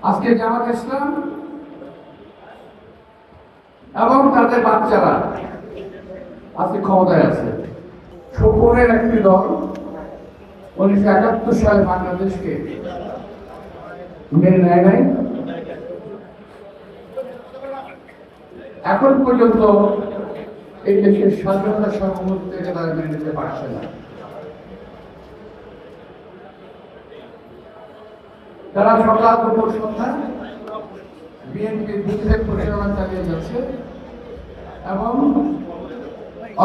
আজকে জামাত ইসলাম এবং তাদের বাচ্চারা আজকে ক্ষমতায় আছে। শোভনের একটি দল 1971 সালে বাংলাদেশকে মেনে নেয় নাই। এখন পর্যন্ত এই দেশের স্বাধীনতা সার্বভৌমত্ব থেকে তারা মেনে নিতে পারছে না। তারা সকাল দুপুর সন্ধ্যা বিএনপির বিরুদ্ধে প্রচারণা চালিয়ে যাচ্ছে এবং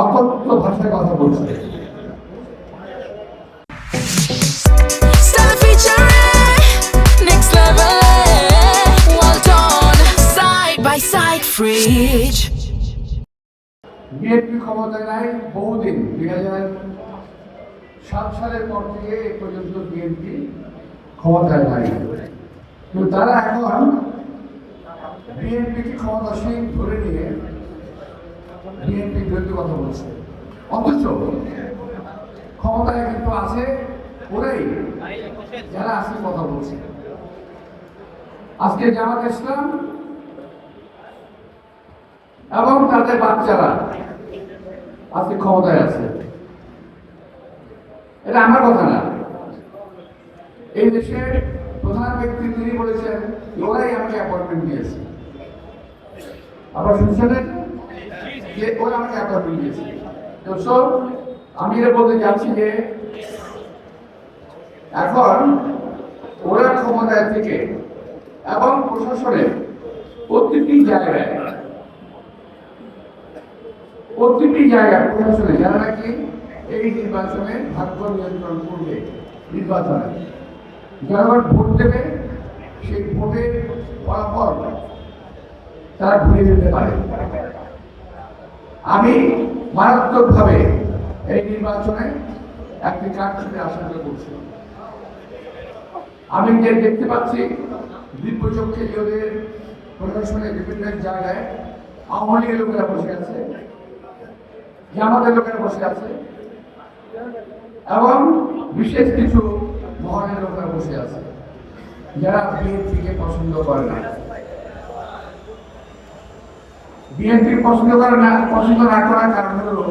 অকথ্য ভাষায় কথা বলছে। বিএনপি ক্ষমতায় নাই বহুদিন, 2007 সালের পর থেকে এ পর্যন্ত বিএনপি ক্ষমতায় নাই। কিন্তু তারা এখন বিএনপিকে ক্ষমতাসীন ধরে নিয়ে বিএনপির বিরুদ্ধে কথা বলছে, অথচ ক্ষমতায় কিন্তু আছে ওরাই যারা আজকে কথা বলছে। আজকে জামাত ইসলাম এবং তাদের বাচ্চারা আজকে ক্ষমতায় আছে। এটা আমার কথা না, এই দেশের প্রধান ব্যক্তি তিনি বলেছেন ওরাই আমাকে অ্যাপয়েন্টমেন্ট দিয়েছে। আবার শুনছেন যে ওরা আমাকে অ্যাপয়েন্টমেন্ট দিয়েছে। আমি এটা বলতে চাচ্ছি যে এখন ওরা ক্ষমতায় থেকে এবং প্রশাসনের প্রতিটি জায়গায় প্রশাসনে যারা নাকি এই নির্বাচনে ভাগ্য নিয়ন্ত্রণ করবে, নির্বাচনে জনগণ ভোট দেবে, সেই ভোটের ফলাফল তারা ঘুরে যেতে পারে। আমি মারাত্মকভাবে এই নির্বাচনে একটি কারচুপির আশঙ্কা করছি। আমি যে দেখতে পাচ্ছি দিব্যচক্ষে ওদের প্রশাসনের বিভিন্ন জায়গায় আওয়ামী লীগের লোকেরা বসে আছে, জামাতের লোকেরা বসে আছে এবং বিশেষ কিছু মহলের লোকেরা বসে আছে যারা বিএনপিকে পছন্দ করে না। বিএনপি পছন্দ না করার কারণ হলো